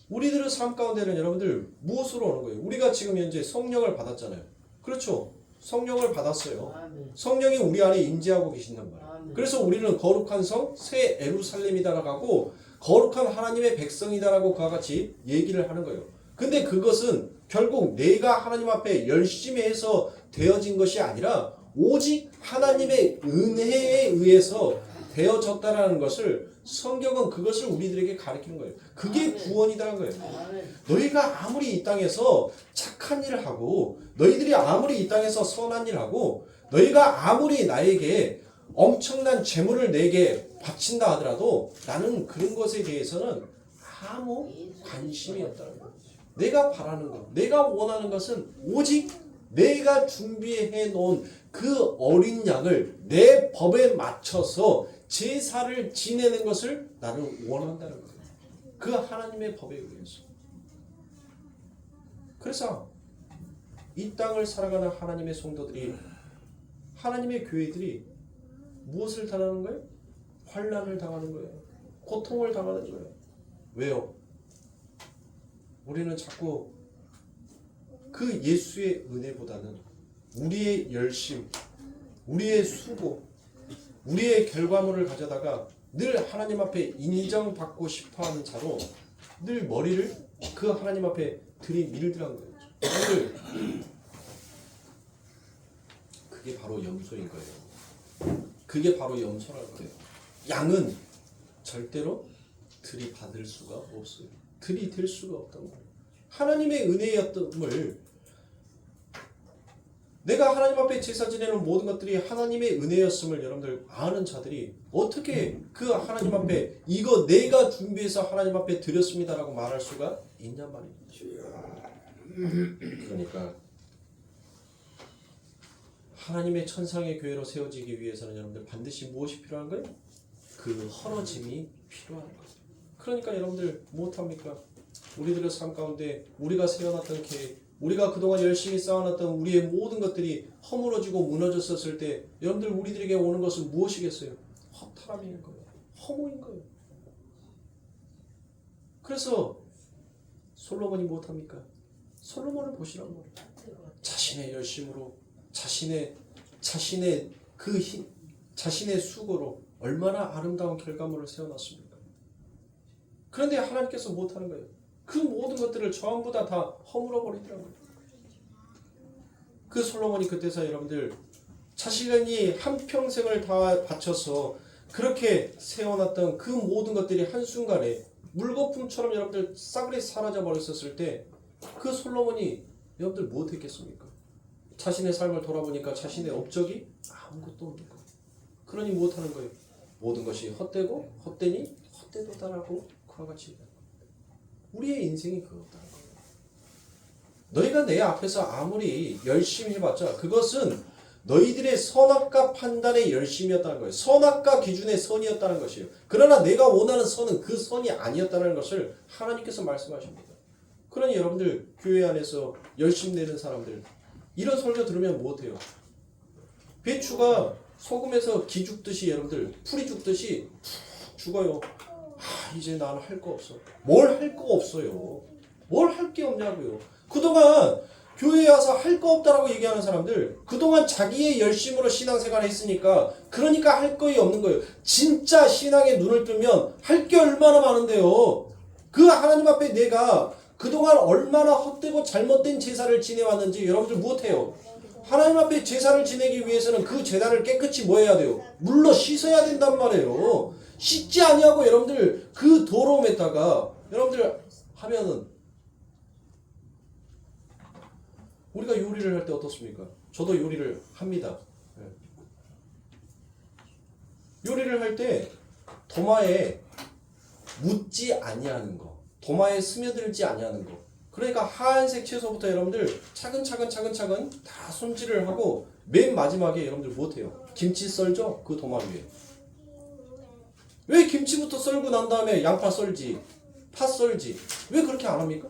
우리들의 삶 가운데는 여러분들 무엇으로 오는 거예요? 우리가 지금 현재 성령을 받았잖아요. 그렇죠? 성령을 받았어요. 성령이 우리 안에 임재하고 계신단 말이에요. 그래서 우리는 거룩한 성, 새 에루살렘이다라고 하고 거룩한 하나님의 백성이다라고 그와 같이 얘기를 하는 거예요. 근데 그것은 결국 내가 하나님 앞에 열심히 해서 되어진 것이 아니라 오직 하나님의 은혜에 의해서 되어졌다라는 것을 성경은 그것을 우리들에게 가르치는 거예요. 그게 구원이라는 거예요. 너희가 아무리 이 땅에서 착한 일을 하고 너희들이 아무리 이 땅에서 선한 일을 하고 너희가 아무리 나에게 엄청난 재물을 내게 바친다 하더라도 나는 그런 것에 대해서는 아무 관심이 없다는 거예요. 내가 바라는 것, 내가 원하는 것은 오직 내가 준비해 놓은 그 어린 양을 내 법에 맞춰서 제사를 지내는 것을 나는 원한다는 거예요. 그 하나님의 법에 의해서. 그래서 이 땅을 살아가는 하나님의 성도들이, 하나님의 교회들이 무엇을 당하는 거예요? 환난을 당하는 거예요. 고통을 당하는 거예요. 왜요? 우리는 자꾸 그 예수의 은혜보다는 우리의 열심, 우리의 수고, 우리의 결과물을 가져다가 늘 하나님 앞에 인정받고 싶어하는 자로 늘 머리를 그 하나님 앞에 들이밀더라는 거예요. 그게 바로 염소인 거예요. 그게 바로 염소라는 거예요. 양은 절대로 들이받을 수가 없어요. 들이댈 수가 없단 말이에요. 하나님의 은혜였음을, 내가 하나님 앞에 제사 지내는 모든 것들이 하나님의 은혜였음을 여러분들 아는 자들이 어떻게 그 하나님 앞에 이거 내가 준비해서 하나님 앞에 드렸습니다라고 말할 수가 있냔 말이죠. 그러니까 하나님의 천상의 교회로 세워지기 위해서는 여러분들 반드시 무엇이 필요한 거예요? 그 헐어짐이 필요한 거예요. 그러니까 여러분들 못합니까? 우리들의 삶 가운데 우리가 세워놨던 계획, 우리가 그동안 열심히 쌓아놨던 우리의 모든 것들이 허물어지고 무너졌었을 때 여러분들 우리들에게 오는 것은 무엇이겠어요? 허탈함인 거예요. 허무인 거예요. 그래서 솔로몬이 못합니까? 솔로몬을 보시란 말이에요. 자신의 열심으로 자신의 수고로 얼마나 아름다운 결과물을 세워놨습니까? 그런데 하나님께서 못하는 거예요. 그 모든 것들을 전부 다 허물어 버리더라고요. 그 솔로몬이 그때서 여러분들 자신이 한평생을 다 바쳐서 그렇게 세워놨던 그 모든 것들이 한순간에 물거품처럼 여러분들 싸그리 사라져 버렸었을 때 그 솔로몬이 여러분들 무엇했겠습니까? 자신의 삶을 돌아보니까 자신의 업적이 아무것도 없는 거예요. 그러니 무엇하는 거예요? 모든 것이 헛되고 헛되니 헛되도다라고 그와 같이 우리의 인생이 그렇다는 거예요. 너희가 내 앞에서 아무리 열심히 해봤자 그것은 너희들의 선악과 판단의 열심이었다는 거예요. 선악과 기준의 선이었다는 것이에요. 그러나 내가 원하는 선은 그 선이 아니었다는 것을 하나님께서 말씀하십니다. 그러니 여러분들 교회 안에서 열심히 내는 사람들 이런 설교 들으면 못해요. 배추가 소금에서 기 죽듯이 여러분들 풀이 죽듯이 푹 죽어요. 이제 나는 할 거 없어. 뭘 할 거 없어요. 뭘 할 게 없냐고요. 그동안 교회에 와서 할 거 없다라고 얘기하는 사람들 그동안 자기의 열심으로 신앙생활을 했으니까 그러니까 할 거이 없는 거예요. 진짜 신앙에 눈을 뜨면 할 게 얼마나 많은데요. 그 하나님 앞에 내가 그동안 얼마나 헛되고 잘못된 제사를 지내왔는지 여러분들 무엇해요? 하나님 앞에 제사를 지내기 위해서는 그 제단을 깨끗이 뭐 해야 돼요? 물로 씻어야 된단 말이에요. 씻지 아니하고 여러분들 그 더러움에다가 여러분들 하면은 우리가 요리를 할 때 어떻습니까? 저도 요리를 합니다. 요리를 할 때 도마에 묻지 아니하는 거, 도마에 스며들지 아니하는 거. 그러니까 하얀색 채소부터 여러분들 차근차근 다 손질을 하고 맨 마지막에 여러분들 못해요. 김치 썰죠? 그 도마 위에. 왜 김치부터 썰고 난 다음에 양파 썰지, 파 썰지? 왜 그렇게 안 합니까?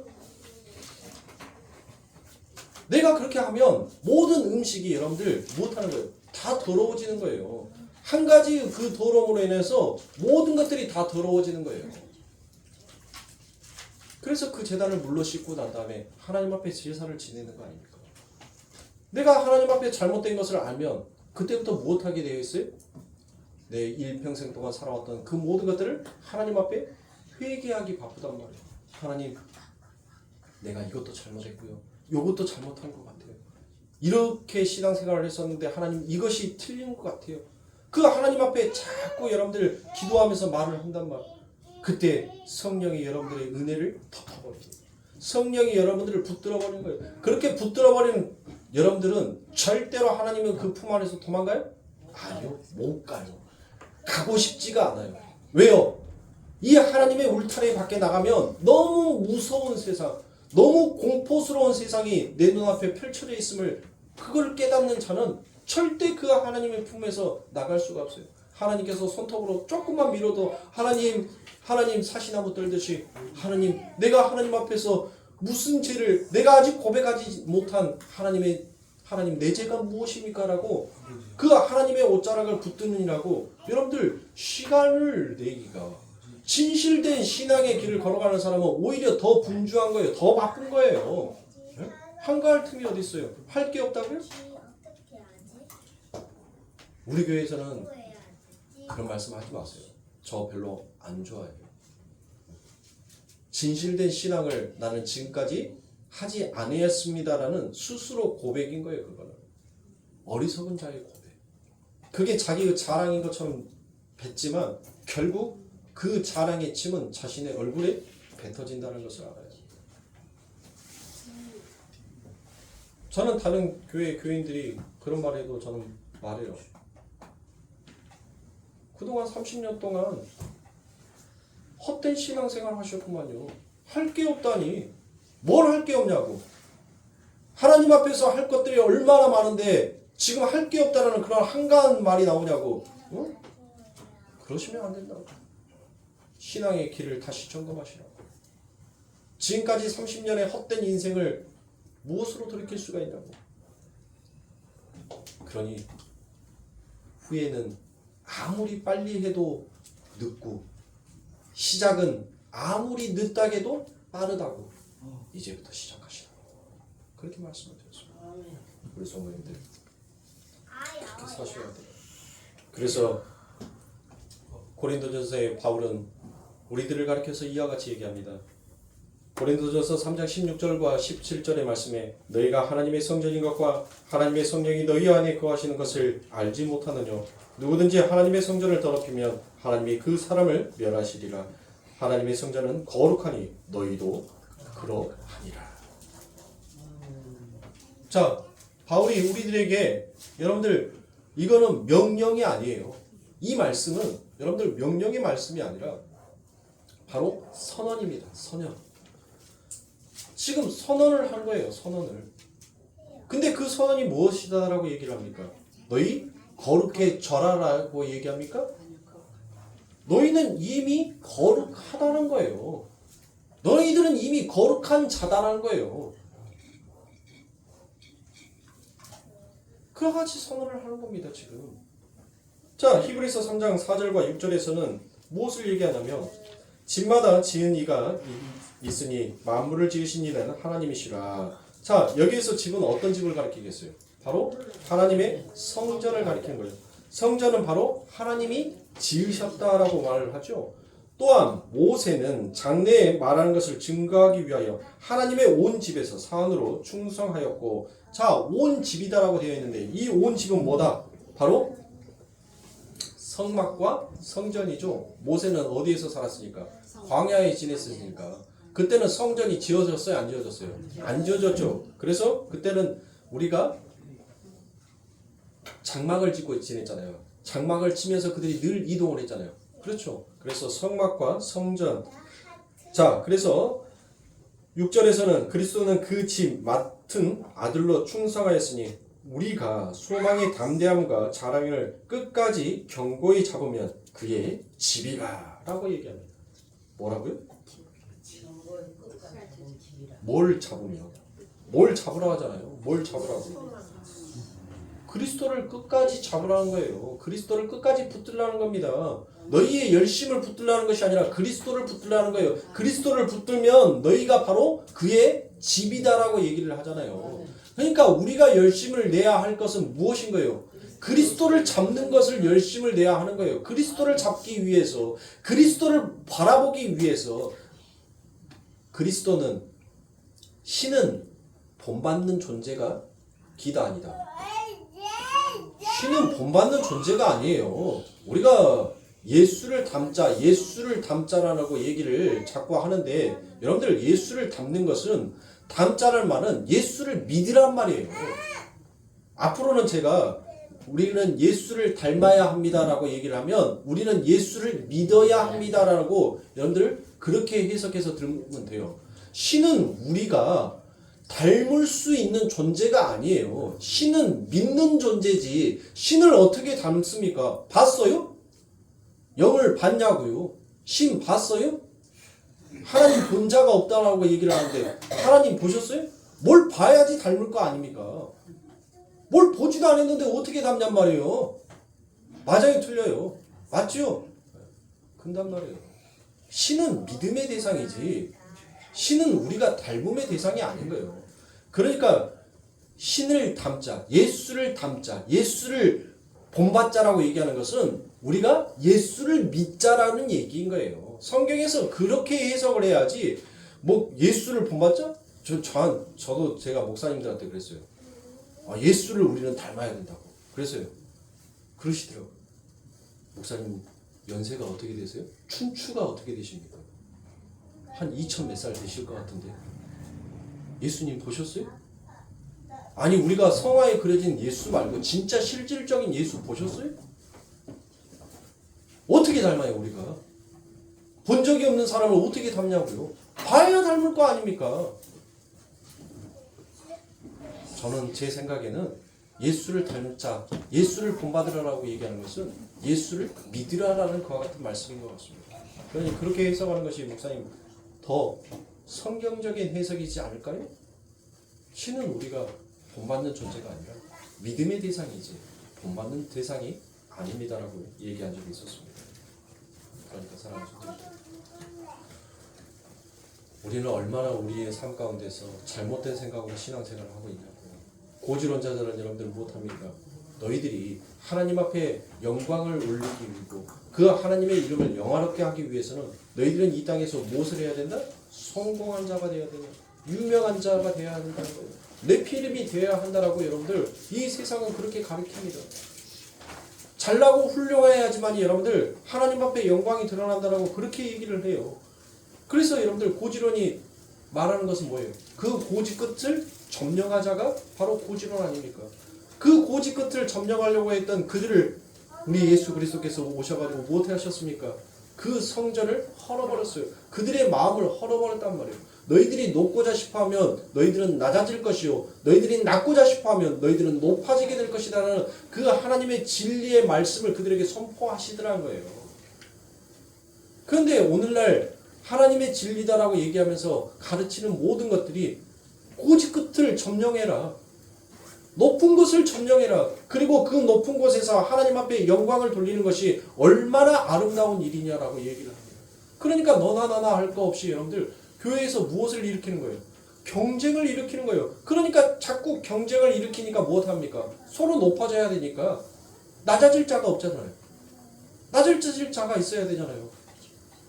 내가 그렇게 하면 모든 음식이 여러분들 못하는 거예요. 다 더러워지는 거예요. 한 가지 그 더러움으로 인해서 모든 것들이 다 더러워지는 거예요. 그래서 그 제단을 물로 씻고 난 다음에 하나님 앞에 제사를 지내는 거 아닙니까? 내가 하나님 앞에 잘못된 것을 알면 그때부터 무엇하게 되어 있어요? 내 일평생 동안 살아왔던 그 모든 것들을 하나님 앞에 회개하기 바쁘단 말이에요. 하나님, 내가 이것도 잘못했고요. 이것도 잘못한 것 같아요. 이렇게 신앙생활을 했었는데 하나님 이것이 틀린 것 같아요. 그 하나님 앞에 자꾸 여러분들 기도하면서 말을 한단 말이에요. 그때 성령이 여러분들의 은혜를 덮어버리죠. 성령이 여러분들을 붙들어버리는 거예요. 그렇게 붙들어버리는 여러분들은 절대로 하나님은 그 품 안에서 도망가요? 아니요. 못 가요. 가고 싶지가 않아요. 왜요? 이 하나님의 울타리 밖에 나가면 너무 무서운 세상, 너무 공포스러운 세상이 내 눈앞에 펼쳐져 있음을 그걸 깨닫는 자는 절대 그 하나님의 품에서 나갈 수가 없어요. 하나님께서 손톱으로 조금만 밀어도 하나님 사시나무 떨듯이 하나님 내가 하나님 앞에서 무슨 죄를 내가 아직 고백하지 못한 하나님 내 죄가 무엇입니까? 라고 그 하나님의 옷자락을 붙드느니라고 여러분들 시간을 내기가 진실된 신앙의 길을 걸어가는 사람은 오히려 더 분주한 거예요. 더 바쁜 거예요. 네? 한가할 틈이 어디 있어요? 할 게 없다고요? 우리 교회에서는 그런 말씀 하지 마세요. 저 별로 안 좋아해요. 진실된 신앙을 나는 지금까지 하지 않았습니다라는 스스로 고백인 거예요. 그거는 어리석은 자의 고백. 그게 자기 자랑인 것처럼 뱉지만 결국 그 자랑의 침은 자신의 얼굴에 뱉어진다는 것을 알아요. 저는 다른 교회 교인들이 그런 말해도 저는 말해요. 그동안 30년 동안 헛된 신앙생활 하셨구만요. 할 게 없다니. 뭘 할 게 없냐고. 하나님 앞에서 할 것들이 얼마나 많은데 지금 할 게 없다라는 그런 한가한 말이 나오냐고. 응? 그러시면 안 된다고. 신앙의 길을 다시 점검하시라고. 지금까지 30년의 헛된 인생을 무엇으로 돌이킬 수가 있냐고. 그러니 후회는 아무리 빨리 해도 늦고 시작은 아무리 늦다 해도 빠르다고. 이제부터 시작하시라고. 그렇게 말씀을 드렸습니다. 우리 성도님들 그렇게 사셔야 돼요. 그래서 고린도전서의 바울은 우리들을 가리켜서 이와 같이 얘기합니다. 고린도전서 3장 16절과 17절의 말씀에 너희가 하나님의 성전인 것과 하나님의 성령이 너희 안에 거하시는 것을 알지 못하느냐. 누구든지 하나님의 성전을 더럽히면 하나님이 그 사람을 멸하시리라. 하나님의 성전은 거룩하니 너희도 그러하니라. 자, 바울이 우리들에게 여러분들 이거는 명령이 아니에요. 이 말씀은 여러분들 명령의 말씀이 아니라 바로 선언입니다. 선언. 지금 선언을 한 거예요. 선언을. 근데 그 선언이 무엇이다라고 얘기를 합니까? 너희 거룩해져라라고 얘기합니까? 너희는 이미 거룩하다는 거예요. 너희들은 이미 거룩한 자다라는 거예요. 그같이 선언을 하는 겁니다. 지금. 자, 히브리서 3장 4절과 6절에서는 무엇을 얘기하냐면 집마다 지은 이가 있으니 만물을 지으신 이는 하나님이시라. 자, 여기에서 집은 어떤 집을 가리키겠어요? 바로 하나님의 성전을 가리키는 거예요. 성전은 바로 하나님이 지으셨다라고 말을 하죠. 또한 모세는 장래에 말하는 것을 증거하기 위하여 하나님의 온 집에서 산으로 충성하였고, 자, 온 집이다라고 되어 있는데 이 온 집은 뭐다? 바로 성막과 성전이죠. 모세는 어디에서 살았으니까? 광야에 지냈으니까. 그때는 성전이 지어졌어요? 안 지어졌어요? 안 지어졌죠. 그래서 그때는 우리가 장막을 짓고 지냈잖아요. 장막을 치면서 그들이 늘 이동을 했잖아요. 그렇죠. 그래서 성막과 성전. 자, 그래서 6절에서는 그리스도는 그 집 맡은 아들로 충성하였으니 우리가 소망의 담대함과 자랑을 끝까지 견고히 잡으면 그의 집이라 라고 얘기합니다. 뭐라고요? 뭘 잡으면? 뭘 잡으라 하잖아요. 뭘 잡으라고? 그리스도를 끝까지 잡으라는 거예요. 그리스도를 끝까지 붙들라는 겁니다. 너희의 열심을 붙들라는 것이 아니라 그리스도를 붙들라는 거예요. 그리스도를 붙들면 너희가 바로 그의 집이다라고 얘기를 하잖아요. 그러니까 우리가 열심을 내야 할 것은 무엇인 거예요? 그리스도를 잡는 것을 열심을 내야 하는 거예요. 그리스도를 잡기 위해서, 그리스도를 바라보기 위해서. 그리스도는, 신은 본받는 존재가 기다 아니다. 신은 본받는 존재가 아니에요. 우리가 예수를 담자라고 얘기를 자꾸 하는데, 여러분들 예수를 담는 것은, 담자라는 말은 예수를 믿으란 말이에요. 앞으로는 제가 우리는 예수를 닮아야 합니다라고 얘기를 하면 우리는 예수를 믿어야 합니다라고 여러분들 그렇게 해석해서 들으면 돼요. 신은 우리가 닮을 수 있는 존재가 아니에요. 신은 믿는 존재지. 신을 어떻게 닮습니까? 봤어요? 영을 봤냐고요? 신 봤어요? 하나님 본 자가 없다라고 얘기를 하는데 하나님 보셨어요? 뭘 봐야지 닮을 거 아닙니까? 뭘 보지도 않았는데 어떻게 닮냔 말이에요. 맞아요, 틀려요? 맞죠? 근단 말이에요. 신은 믿음의 대상이지 신은 우리가 닮음의 대상이 아닌 거예요. 그러니까 신을 닮자, 예수를 닮자, 예수를 본받자라고 얘기하는 것은 우리가 예수를 믿자라는 얘기인 거예요. 성경에서 그렇게 해석을 해야지 뭐 예수를 본받자? 저도 제가 목사님들한테 그랬어요. 예수를 우리는 닮아야 된다고. 그랬어요. 그러시더라고요. 목사님 연세가 어떻게 되세요? 춘추가 어떻게 되십니까? 한 2000 몇 살 되실 것 같은데. 예수님 보셨어요? 아니 우리가 성화에 그려진 예수 말고 진짜 실질적인 예수 보셨어요? 어떻게 닮아요 우리가? 본 적이 없는 사람을 어떻게 닮냐고요? 봐야 닮을 거 아닙니까? 저는 제 생각에는 예수를 닮자, 예수를 본받으라라고 얘기하는 것은 예수를 믿으라라는 그와 같은 말씀인 것 같습니다. 그러니 그렇게 해석하는 것이 목사님 더 성경적인 해석이지 않을까요? 신은 우리가 본받는 존재가 아니라 믿음의 대상이지 본받는 대상이 아닙니다라고 얘기한 적이 있었습니다. 그러니까 사랑하는 성도들, 우리는 얼마나 우리의 삶 가운데서 잘못된 생각으로 신앙생활을 하고 있냐고요. 고지론자들은 여러분들 못합니까? 너희들이 하나님 앞에 영광을 올리기 위하고 그 하나님의 이름을 영화롭게 하기 위해서는 너희들은 이 땅에서 무엇을 해야 된다? 성공한 자가 되어야 된다. 유명한 자가 되어야 한다는 거예요. 내 피름이 되어야 한다라고 여러분들 이 세상은 그렇게 가르칩니다. 잘나고 훌륭해야지만 여러분들 하나님 앞에 영광이 드러난다라고 그렇게 얘기를 해요. 그래서 여러분들 고지론이 말하는 것은 뭐예요? 그 고지 끝을 점령하자가 바로 고지론 아닙니까? 그 고지 끝을 점령하려고 했던 그들을 우리 예수 그리스도께서 오셔가지고 무엇 하셨습니까? 그 성전을 헐어버렸어요. 그들의 마음을 헐어버렸단 말이에요. 너희들이 높고자 싶어하면 너희들은 낮아질 것이요 너희들이 낮고자 싶어하면 너희들은 높아지게 될 것이라는 그 하나님의 진리의 말씀을 그들에게 선포하시더라는 거예요. 그런데 오늘날 하나님의 진리다라고 얘기하면서 가르치는 모든 것들이 고지 끝을 점령해라. 높은 곳을 점령해라. 그리고 그 높은 곳에서 하나님 앞에 영광을 돌리는 것이 얼마나 아름다운 일이냐라고 얘기를 합니다. 그러니까 너나 나나 할 거 없이 여러분들 교회에서 무엇을 일으키는 거예요? 경쟁을 일으키는 거예요. 그러니까 자꾸 경쟁을 일으키니까 무엇합니까? 서로 높아져야 되니까 낮아질 자가 없잖아요. 낮아질 자가 있어야 되잖아요.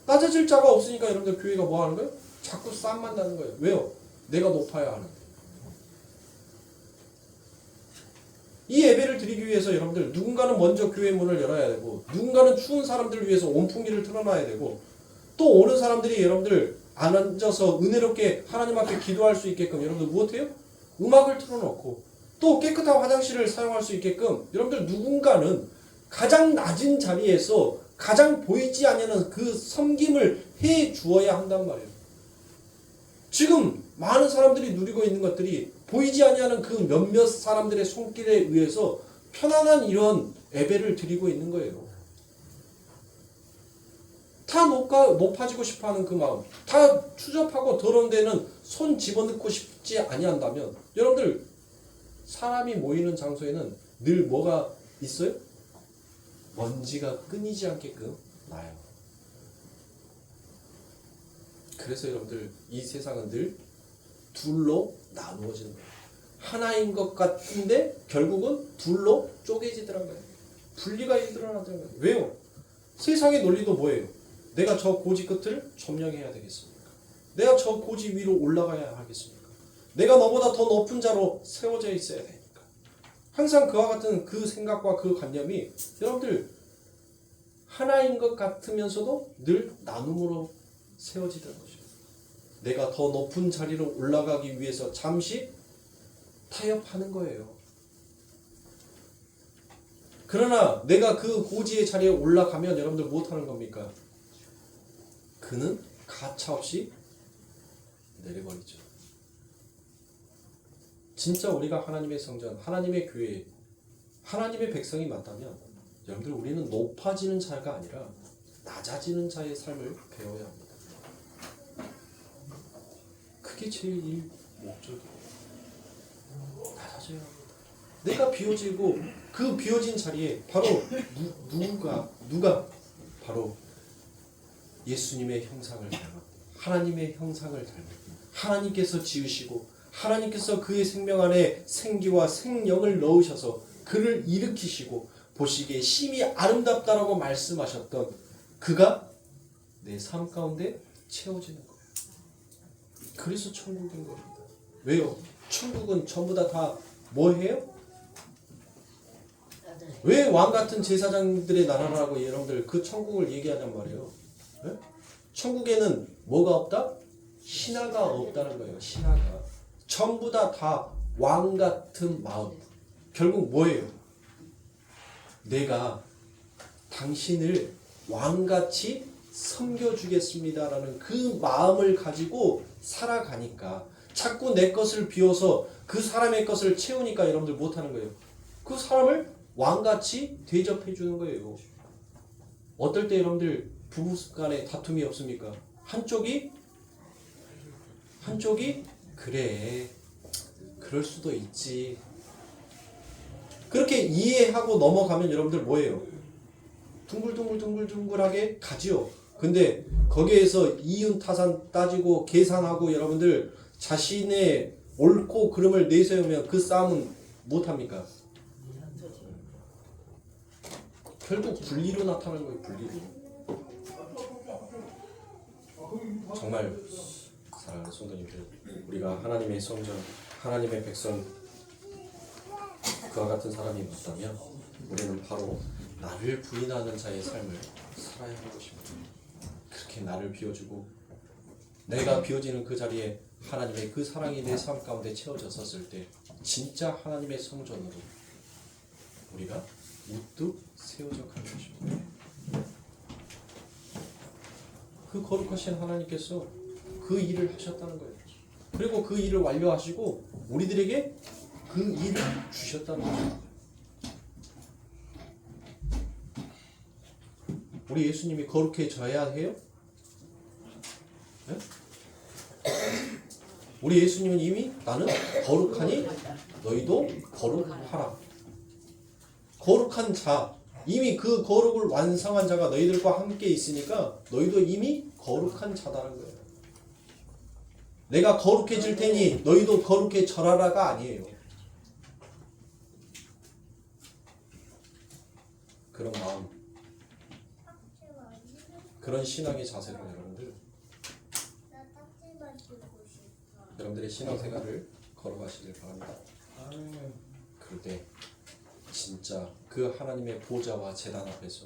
낮아질 자가 없으니까 여러분들 교회가 뭐 하는 거예요? 자꾸 싸움만 나는 거예요. 왜요? 내가 높아야 하는데. 이 예배를 드리기 위해서 여러분들 누군가는 먼저 교회 문을 열어야 되고 누군가는 추운 사람들을 위해서 온풍기를 틀어놔야 되고 또 오는 사람들이 여러분들 앉아서 은혜롭게 하나님 앞에 기도할 수 있게끔 여러분들 무엇해요? 음악을 틀어놓고 또 깨끗한 화장실을 사용할 수 있게끔 여러분들 누군가는 가장 낮은 자리에서 가장 보이지 않는 그 섬김을 해 주어야 한단 말이에요. 지금 많은 사람들이 누리고 있는 것들이 보이지 아니하는 그 몇몇 사람들의 손길에 의해서 편안한 이런 예배를 드리고 있는 거예요. 다 높아지고 싶어하는 그 마음, 다 추접하고 더러운 데는 손 집어넣고 싶지 아니한다면 여러분들 사람이 모이는 장소에는 늘 뭐가 있어요? 먼지가 끊이지 않게끔 나요. 그래서 여러분들 이 세상은 늘 둘로 나누어지는 거예요. 하나인 것 같은데 결국은 둘로 쪼개지더란 거예요. 분리가 일어나더란 거예요. 왜요? 세상의 논리도 뭐예요? 내가 저 고지 끝을 점령해야 되겠습니까? 내가 저 고지 위로 올라가야 하겠습니까? 내가 너보다 더 높은 자로 세워져 있어야 되니까. 항상 그와 같은 그 생각과 그 관념이 여러분들 하나인 것 같으면서도 늘 나눔으로 세워지더라는 것입니다. 내가 더 높은 자리로 올라가기 위해서 잠시 타협하는 거예요. 그러나 내가 그 고지의 자리에 올라가면 여러분들 못하는 겁니까? 그는 가차없이 내려버리죠. 진짜 우리가 하나님의 성전, 하나님의 교회, 하나님의 백성이 맞다면 여러분들 우리는 높아지는 자가 아니라 낮아지는 자의 삶을 배워야 합니다. 그게 제일 목적이에요. 낮아져야 합니다. 내가 비워지고 그 비워진 자리에 바로 누가 바로 예수님의 형상을 닮았고 하나님의 형상을 닮았고 하나님께서 지으시고 하나님께서 그의 생명 안에 생기와 생명을 넣으셔서 그를 일으키시고 보시기에 심히 아름답다라고 말씀하셨던 그가 내 삶 가운데 채워지는 거예요. 그래서 천국인 겁니다. 왜요? 천국은 전부 다 뭐해요? 왜 왕같은 제사장들의 나라라고 여러분들 그 천국을 얘기하단 말이에요. 네? 천국에는 뭐가 없다? 신하가 없다는 거예요. 신하가. 전부 다 왕같은 마음. 결국 뭐예요? 내가 당신을 왕같이 섬겨주겠습니다라는 그 마음을 가지고 살아가니까 자꾸 내 것을 비워서 그 사람의 것을 채우니까 여러분들 못하는 거예요. 그 사람을 왕같이 대접해 주는 거예요. 어떨 때 여러분들 부부 간에 다툼이 없습니까? 한쪽이 그래 그럴 수도 있지 그렇게 이해하고 넘어가면 여러분들 뭐예요? 둥글둥글하게 가지요. 근데 거기에서 이윤타산 따지고 계산하고 여러분들 자신의 옳고 그름을 내세우면 그 싸움은 못합니까? 결국 분리로 나타나는 거예요. 분리로. 정말 사랑하는 성도님들, 우리가 하나님의 성전, 하나님의 백성, 그와 같은 사람이 맞다면 우리는 바로 나를 부인하는 자의 삶을 살아야 하는 것입니다. 그렇게 나를 비워주고 내가 비워지는 그 자리에 하나님의 그 사랑이 내 삶 가운데 채워졌었을 때 진짜 하나님의 성전으로 우리가 우뚝 세워져 가는 것입니다. 그 거룩하신 하나님께서 그 일을 하셨다는 거예요. 그리고 그 일을 완료하시고 우리들에게 그 일을 주셨다는 거예요. 우리 예수님이 거룩해져야 해요? 네? 우리 예수님은 이미 나는 거룩하니 너희도 거룩하라. 거룩한 자, 이미 그 거룩을 완성한 자가 너희들과 함께 있으니까 너희도 이미 거룩한 자다는 거예요. 내가 거룩해질 테니 너희도 거룩해져라가 아니에요. 그런 마음, 그런 신앙의 자세로 여러분들의 신앙생활을 걸어가시길 바랍니다. 그럴 때 진짜 그 하나님의 보좌와 제단 앞에서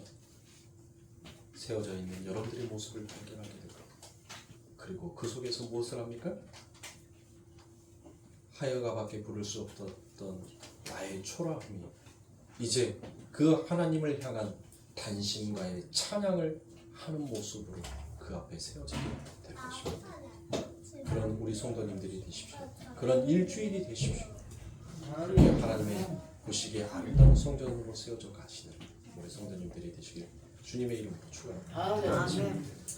세워져 있는 여러분들의 모습을 발견하게 되고, 그리고 그 속에서 무엇을 합니까? 하여가밖에 부를 수 없었던 나의 초라함이 이제 그 하나님을 향한 단심과의 찬양을 하는 모습으로 그 앞에 세워지게 될 것입니다. 그런 우리 성도님들이 되십시오. 그런 일주일이 되십시오. 그렇게 하나님의 보시기에 아름다운 성전으로 세워져 가시는 우리 성도님들이 되시길 주님의 이름으로 축원합니다.